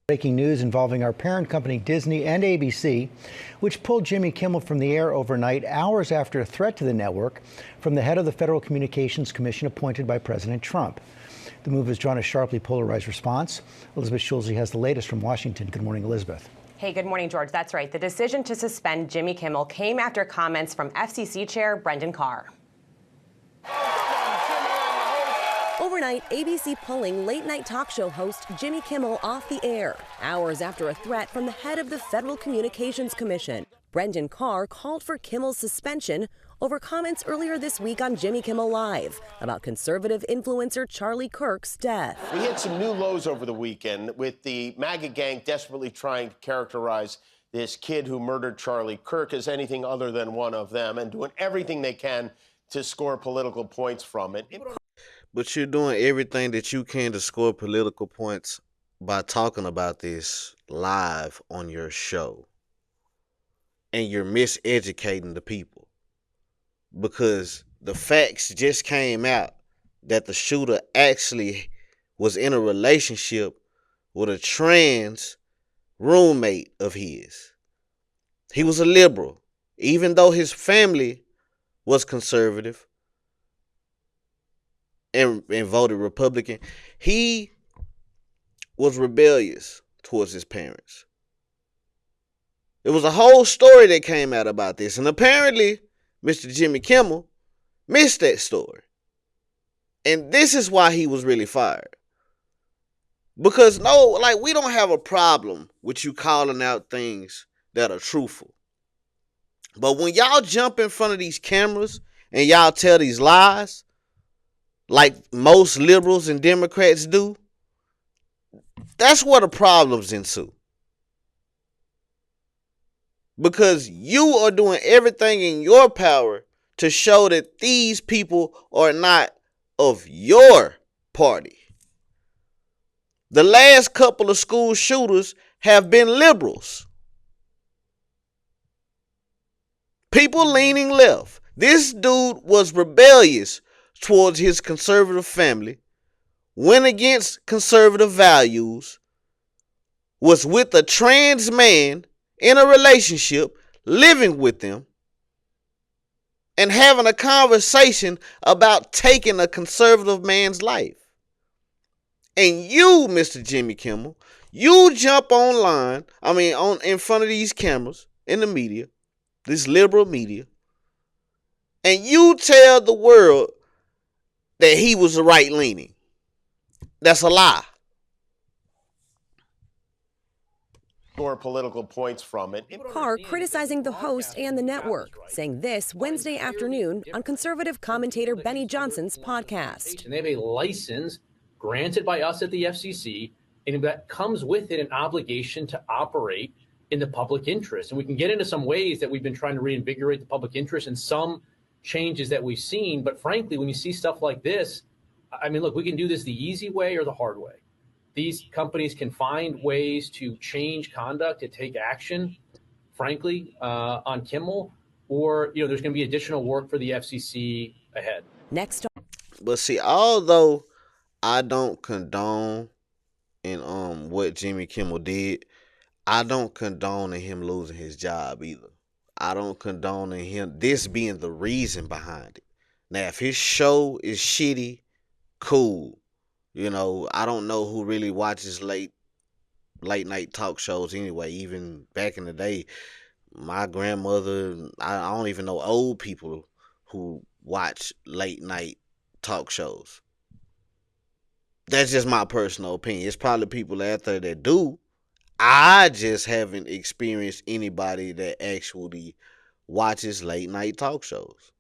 Breaking news involving our parent company Disney and ABC, which pulled Jimmy Kimmel from the air overnight, hours after a threat to the network from the head of the Federal Communications Commission appointed by President Trump. The move has drawn a sharply polarized response. Elizabeth Schulze has the latest from Washington. Good morning, Elizabeth. Hey, good morning, George. That's right. The decision to suspend Jimmy Kimmel came after comments from FCC Chair Brendan Carr. Overnight, ABC pulling late-night talk show host Jimmy Kimmel off the air, hours after a threat from the head of the Federal Communications Commission. Brendan Carr called for Kimmel's suspension over comments earlier this week on Jimmy Kimmel Live about conservative influencer Charlie Kirk's death. We hit some new lows over the weekend with the MAGA gang desperately trying to characterize this kid who murdered Charlie Kirk as anything other than one of them and doing everything they can to score political points from it. But you're doing everything that you can to score political points by talking about this live on your show. And you're miseducating the people. Because the facts just came out that the shooter actually was in a relationship with a trans roommate of his. He was a liberal, even though his family was conservative and voted Republican. He was rebellious towards his parents. There was a whole story that came out about this, and apparently Mr. Jimmy Kimmel missed that story. And this is why he was really fired. Because we don't have a problem with you calling out things that are truthful. But when y'all jump in front of these cameras and y'all tell these lies, like most liberals and Democrats do, that's where the problems ensue. Because you are doing everything in your power to show that these people are not of your party. The last couple of school shooters have been liberals. People leaning left. This dude was rebellious towards his conservative family, went against conservative values, was with a trans man in a relationship, living with them, and having a conversation about taking a conservative man's life. And you, Mr. Jimmy Kimmel, you jump online, in front of these cameras in the media, this liberal media, and you tell the world that he was right-leaning. That's a lie. Score political points from it. Carr criticizing the host and the network, saying this Wednesday afternoon on conservative commentator Benny Johnson's podcast. And they have a license granted by us at the FCC, and that comes with it an obligation to operate in the public interest. And we can get into some ways that we've been trying to reinvigorate the public interest and some changes that we've seen. But frankly, when you see stuff like this, look, we can do this the easy way or the hard way. These companies can find ways to change conduct, to take action, frankly, on Kimmel, or, there's going to be additional work for the FCC ahead. Next. But see, although I don't condone in what Jimmy Kimmel did, I don't condone in him losing his job either. I don't condone in him this being the reason behind it. Now, if his show is shitty, cool. I don't know who really watches late night talk shows anyway. Even back in the day, my grandmother, I don't even know old people who watch late night talk shows. That's just my personal opinion. It's probably people out there that do. I just haven't experienced anybody that actually watches late night talk shows.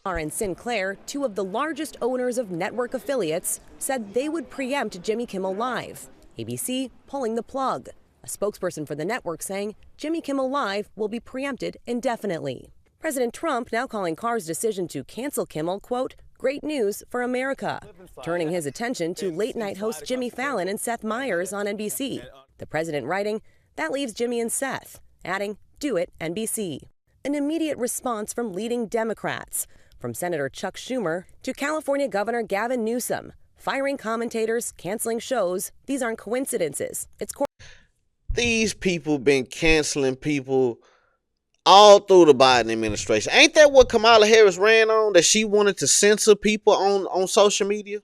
And Sinclair, two of the largest owners of network affiliates, said they would preempt Jimmy Kimmel Live. ABC pulling the plug. A spokesperson for the network saying Jimmy Kimmel Live will be preempted indefinitely. President Trump now calling Carr's decision to cancel Kimmel, quote, great news for America, turning his attention to late-night host Jimmy Fallon and Seth Meyers on NBC. The president writing, that leaves Jimmy and Seth, adding, do it, NBC. An immediate response from leading Democrats, from Senator Chuck Schumer to California Governor Gavin Newsom, Firing commentators, canceling shows, these aren't coincidences. It's These people been canceling people all through the Biden administration. Ain't that what Kamala Harris ran on? That she wanted to censor people on social media?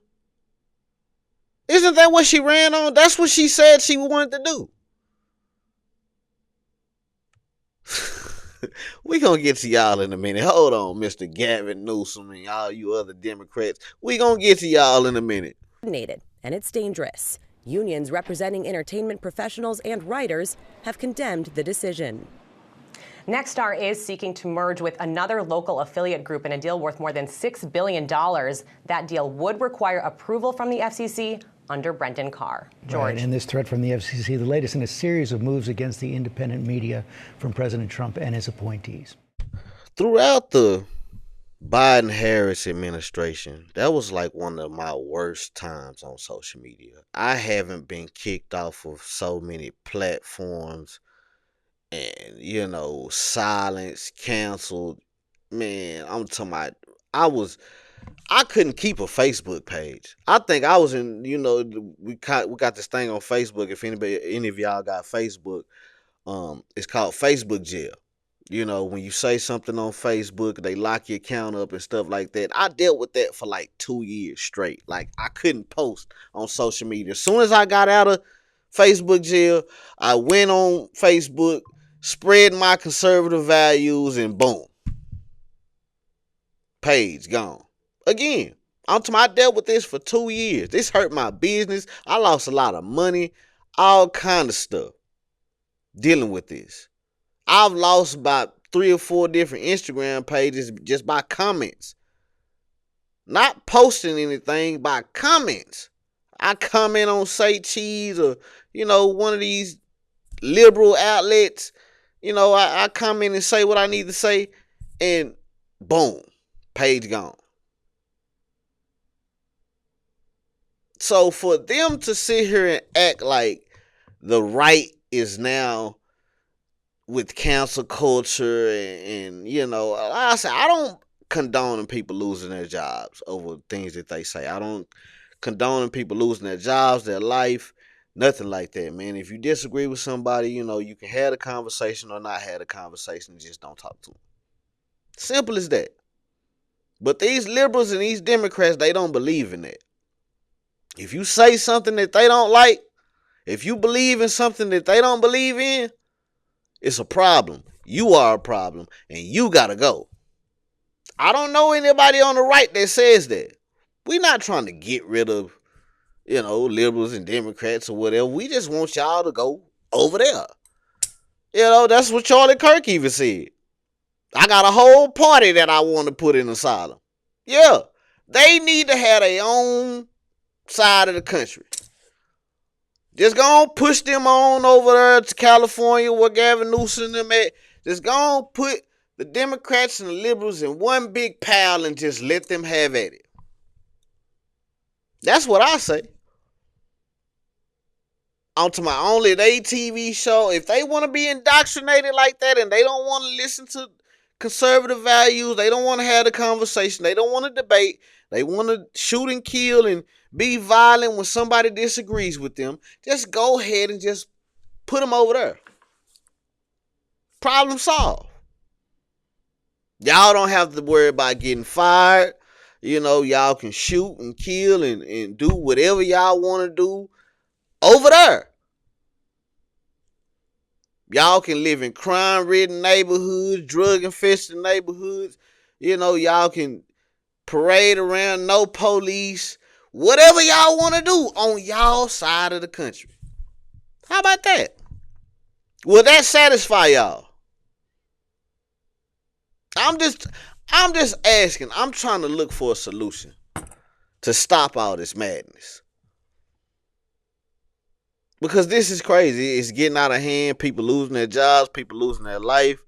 Isn't that what she ran on? That's what she said she wanted to do. We gonna get to y'all in a minute. Hold on, Mr. Gavin Newsom and all you other Democrats. We gonna get to y'all in a minute. coordinated, and it's dangerous. Unions representing entertainment professionals and writers have condemned the decision. Nexstar is seeking to merge with another local affiliate group in a deal worth more than $6 billion. That deal would require approval from the FCC under Brendan Carr. George. Right, and this threat from the FCC, the latest in a series of moves against the independent media from President Trump and his appointees. Throughout the Biden-Harris administration, that was like one of my worst times on social media. I haven't been kicked off of so many platforms and, silenced, canceled. Man, I'm talking about, I couldn't keep a Facebook page. I think I was in, we got this thing on Facebook. If any of y'all got Facebook, it's called Facebook jail. When you say something on Facebook, they lock your account up and stuff like that. I dealt with that for like 2 years straight. Like, I couldn't post on social media. As soon as I got out of Facebook jail, I went on Facebook, spread my conservative values, and boom, page gone. Again, I dealt with this for 2 years. This hurt my business. I lost a lot of money, all kind of stuff dealing with this. I've lost about 3 or 4 different Instagram pages just by comments. Not posting anything, by comments. I comment on Say Cheese or, one of these liberal outlets. I comment and say what I need to say, and boom, page gone. So for them to sit here and act like the right is now with cancel culture and like I said, I don't condone people losing their jobs over things that they say. I don't condone people losing their jobs, their life, nothing like that, man. If you disagree with somebody, you can have a conversation or not have a conversation and just don't talk to them. Simple as that. But these liberals and these Democrats, they don't believe in that. If you say something that they don't like, if you believe in something that they don't believe in, it's a problem. You are a problem, and you gotta go. I don't know anybody on the right that says that. We're not trying to get rid of, liberals and Democrats or whatever. We just want y'all to go over there. That's what Charlie Kirk even said. I got a whole party that I want to put in asylum. Yeah, they need to have their own side of the country. Just go on, push them on over there to California where Gavin Newsom and them at. Just go on, put the Democrats and the liberals in one big pile and just let them have at it. That's what I say. Onto my only they TV show. If they want to be indoctrinated like that and they don't want to listen to conservative values, they don't want to have the conversation, they don't want to debate, they want to shoot and kill and be violent when somebody disagrees with them, just go ahead and just put them over there. Problem solved. Y'all don't have to worry about getting fired. Y'all can shoot and kill and do whatever y'all want to do over there. Y'all can live in crime-ridden neighborhoods, drug-infested neighborhoods. Y'all can parade around, no police. Whatever y'all want to do on y'all side of the country. How about that? Will that satisfy y'all? I'm just asking. I'm trying to look for a solution to stop all this madness. Because this is crazy. It's getting out of hand. People losing their jobs. People losing their life.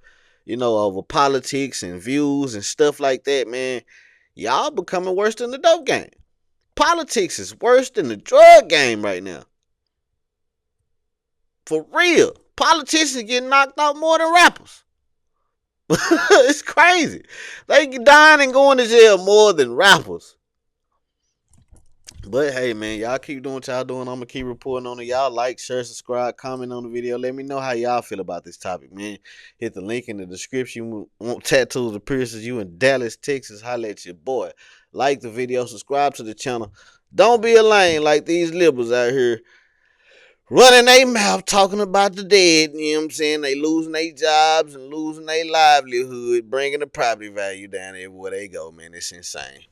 Over politics and views and stuff like that, man. Y'all becoming worse than the dope game. Politics is worse than the drug game right now. For real. Politicians getting knocked out more than rappers. It's crazy. They dying and going to jail more than rappers. But hey, man, y'all keep doing what y'all doing. I'm gonna keep reporting on it. Y'all like, share, subscribe, comment on the video. Let me know how y'all feel about this topic, man. Hit the link in the description. Want tattoos or piercings? You in Dallas, Texas? Holla at your boy. Like the video, subscribe to the channel. Don't be a lame like these liberals out here running their mouth talking about the dead. You know what I'm saying? They losing their jobs and losing their livelihood, bringing the property value down everywhere they go, man. It's insane.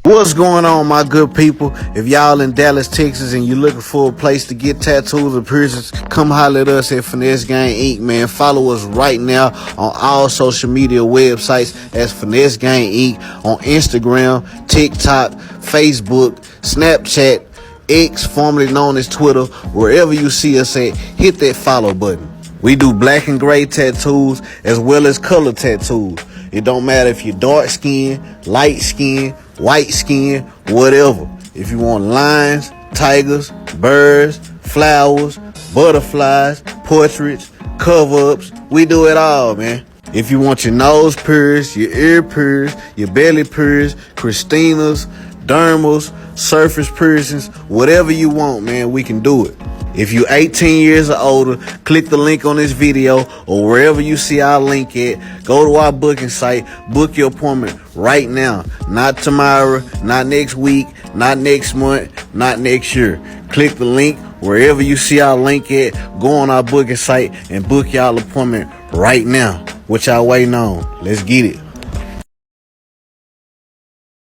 What's going on, my good people? If y'all in Dallas, Texas, and you're looking for a place to get tattoos or piercings, come holler at us at Finesse Gang Inc., man. Follow us right now on all social media websites as Finesse Gang Inc. on Instagram, TikTok, Facebook, Snapchat, X, formerly known as Twitter. Wherever you see us at, hit that follow button. We do black and gray tattoos as well as color tattoos. It don't matter if you're dark skin, light skin, white skin, whatever. If you want lines, tigers, birds, flowers, butterflies, portraits, cover-ups, we do it all, man. If you want your nose pierced, your ear pierced, your belly pierced, Christina's, dermals, surface piercings, whatever you want, man, we can do it. If you're 18 years or older, click the link on this video or wherever you see our link at. Go to our booking site, book your appointment right now. Not tomorrow, not next week, not next month, not next year. Click the link wherever you see our link at. Go on our booking site and book y'all appointment right now. What y'all waiting on? Let's get it.